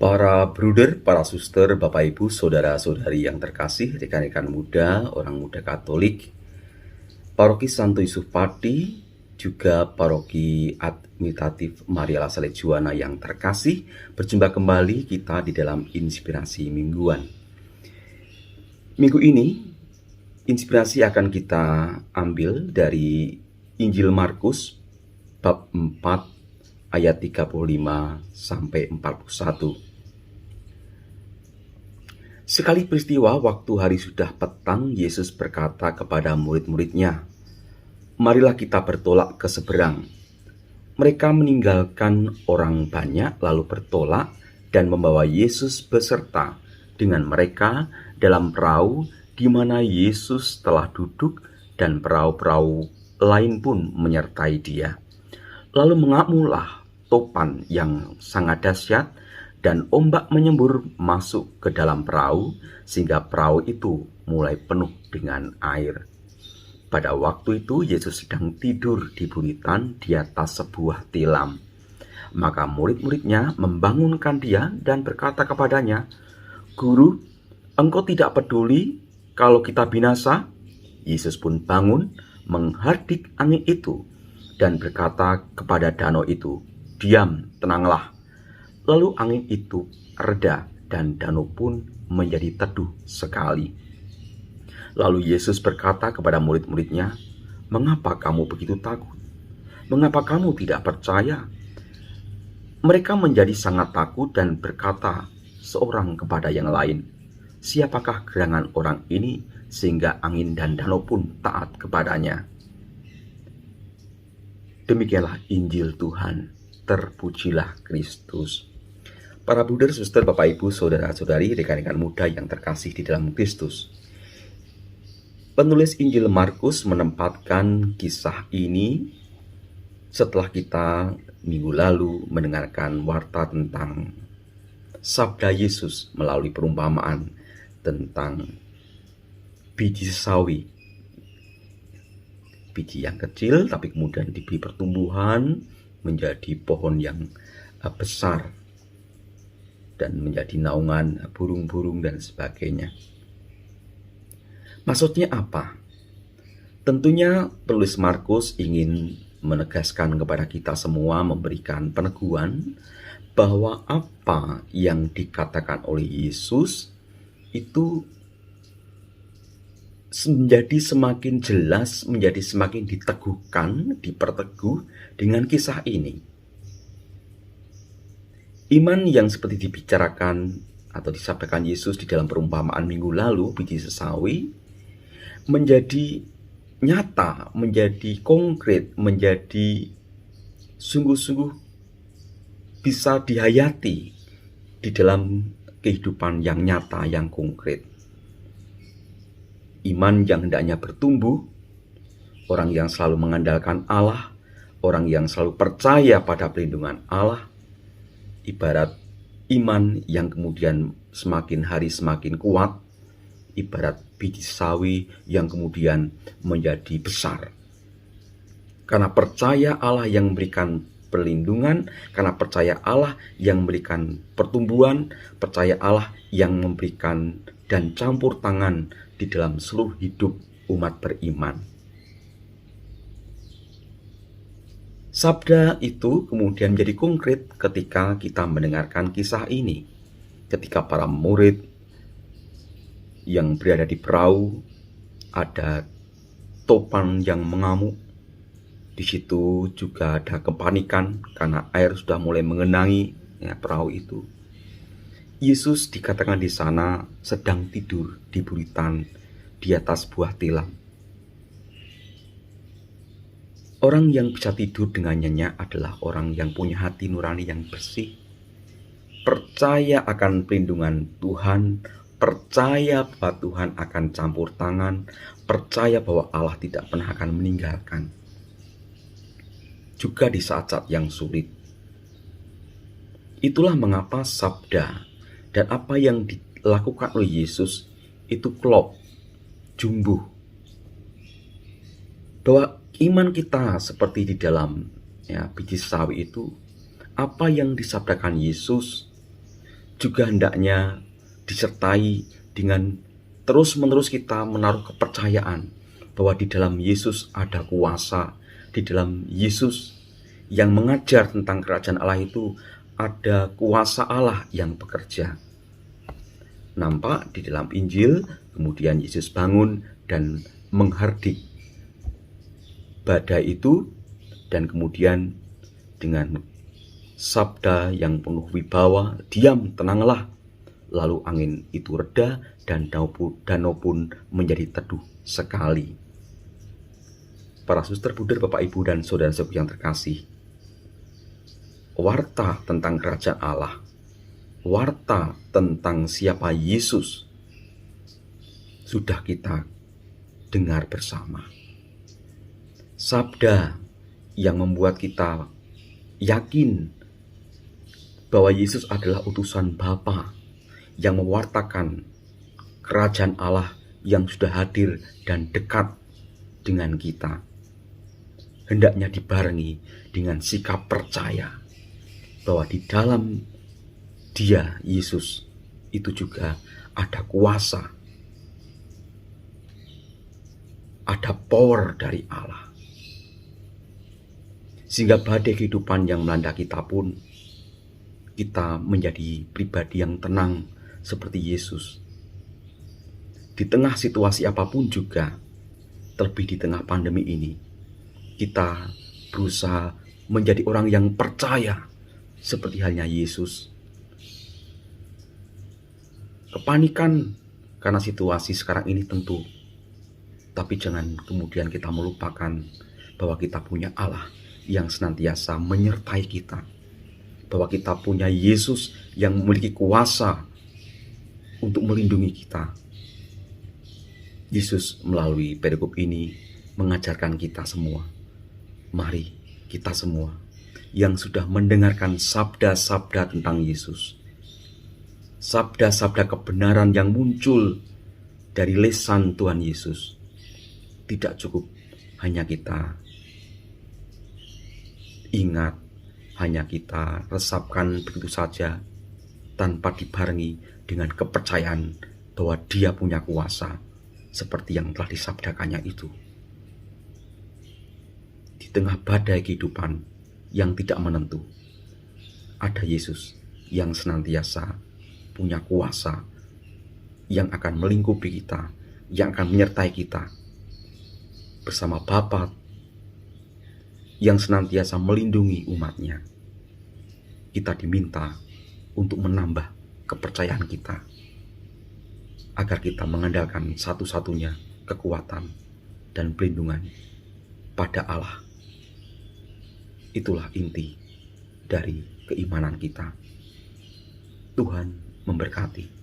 Para bruder, para suster, Bapak Ibu, saudara-saudari yang terkasih, rekan-rekan muda, orang muda Katolik, Paroki Santo Yusuf Pati, juga Paroki Administratif Maria La Saleh Juwana yang terkasih, berjumpa kembali kita di dalam inspirasi mingguan. Minggu ini, inspirasi akan kita ambil dari Injil Markus bab 4 ayat 35 sampai 41. Sekali peristiwa waktu hari sudah petang, Yesus berkata kepada murid-muridnya, "Marilah kita bertolak ke seberang." Mereka meninggalkan orang banyak lalu bertolak dan membawa Yesus beserta dengan mereka dalam perahu di mana Yesus telah duduk, dan perahu-perahu lain pun menyertai dia. Lalu mengamuklah topan yang sangat dahsyat, dan ombak menyembur masuk ke dalam perahu sehingga perahu itu mulai penuh dengan air. Pada waktu itu Yesus sedang tidur di buritan di atas sebuah tilam. Maka murid-muridnya membangunkan dia dan berkata kepadanya, "Guru, engkau tidak peduli kalau kita binasa?" Yesus pun bangun, menghardik angin itu dan berkata kepada danau itu, "Diam, tenanglah." Lalu angin itu reda dan danau pun menjadi teduh sekali. Lalu Yesus berkata kepada murid-muridnya, "Mengapa kamu begitu takut? Mengapa kamu tidak percaya?" Mereka menjadi sangat takut dan berkata seorang kepada yang lain, "Siapakah gerangan orang ini sehingga angin dan danau pun taat kepadanya?" Demikianlah Injil Tuhan. Terpujilah Kristus. Para bruder, suster, Bapak Ibu, saudara-saudari, rekan-rekan muda yang terkasih di dalam Kristus. Penulis Injil Markus menempatkan kisah ini setelah kita minggu lalu mendengarkan warta tentang sabda Yesus melalui perumpamaan tentang biji sawi. Biji yang kecil tapi kemudian diberi pertumbuhan menjadi pohon yang besar dan menjadi naungan burung-burung dan sebagainya. Maksudnya apa? Tentunya penulis Markus ingin menegaskan kepada kita semua, memberikan peneguhan bahwa apa yang dikatakan oleh Yesus itu menjadi semakin jelas, menjadi semakin diteguhkan, diperteguh dengan kisah ini. Iman yang seperti dibicarakan atau disampaikan Yesus di dalam perumpamaan minggu lalu, biji sesawi, menjadi nyata, menjadi konkret, menjadi sungguh-sungguh bisa dihayati di dalam kehidupan yang nyata, yang konkret. Iman yang hendaknya bertumbuh, orang yang selalu mengandalkan Allah, orang yang selalu percaya pada perlindungan Allah, ibarat iman yang kemudian semakin hari semakin kuat, ibarat biji sawi yang kemudian menjadi besar. Karena percaya Allah yang memberikan perlindungan, karena percaya Allah yang memberikan pertumbuhan, percaya Allah yang memberikan dan campur tangan di dalam seluruh hidup umat beriman. Sabda itu kemudian menjadi konkret ketika kita mendengarkan kisah ini. Ketika para murid yang berada di perahu, ada topan yang mengamuk. Di situ juga ada kepanikan karena air sudah mulai mengenangi perahu itu. Yesus dikatakan di sana sedang tidur di buritan di atas buah tilam. Orang yang bisa tidur dengan nyenyak adalah orang yang punya hati nurani yang bersih, percaya akan perlindungan Tuhan, percaya bahwa Tuhan akan campur tangan, percaya bahwa Allah tidak pernah akan meninggalkan. Juga di saat-saat yang sulit. Itulah mengapa sabda dan apa yang dilakukan oleh Yesus itu klop, jumbuh. Bahwa iman kita seperti di dalam biji sawi itu, apa yang disabdakan Yesus juga hendaknya disertai dengan terus-menerus kita menaruh kepercayaan bahwa di dalam Yesus ada kuasa, di dalam Yesus yang mengajar tentang kerajaan Allah itu ada kuasa Allah yang bekerja. Nampak di dalam Injil, kemudian Yesus bangun dan menghardik badai itu, dan kemudian dengan sabda yang penuh wibawa, "Diam, tenanglah." Lalu angin itu reda dan danau pun menjadi teduh sekali. Para suster Buddha, Bapak Ibu dan saudara-saudaraku yang terkasih, warta tentang kerajaan Allah, warta tentang siapa Yesus sudah kita dengar bersama. Sabda yang membuat kita yakin bahwa Yesus adalah utusan Bapa yang mewartakan kerajaan Allah yang sudah hadir dan dekat dengan kita. Hendaknya dibarengi dengan sikap percaya bahwa di dalam Dia, Yesus, itu juga ada kuasa, ada power dari Allah. Sehingga badai kehidupan yang melanda kita pun, kita menjadi pribadi yang tenang seperti Yesus. Di tengah situasi apapun juga, terlebih di tengah pandemi ini, kita berusaha menjadi orang yang percaya seperti halnya Yesus. Kepanikan karena situasi sekarang ini tentu, tapi jangan kemudian kita melupakan bahwa kita punya Allah yang senantiasa menyertai kita, bahwa kita punya Yesus yang memiliki kuasa untuk melindungi kita. Yesus melalui perikop ini mengajarkan kita semua, mari kita semua yang sudah mendengarkan sabda-sabda tentang Yesus, sabda-sabda kebenaran yang muncul dari lisan Tuhan Yesus, tidak cukup hanya kita ingat, hanya kita resapkan begitu saja tanpa dibarengi dengan kepercayaan bahwa Dia punya kuasa seperti yang telah disabdakannya itu. Di tengah badai kehidupan yang tidak menentu, ada Yesus yang senantiasa punya kuasa, yang akan melingkupi kita, yang akan menyertai kita bersama Bapa yang senantiasa melindungi umatnya. Kita diminta untuk menambah kepercayaan kita, agar kita mengandalkan satu-satunya kekuatan dan perlindungan pada Allah. Itulah inti dari keimanan kita. Tuhan memberkati.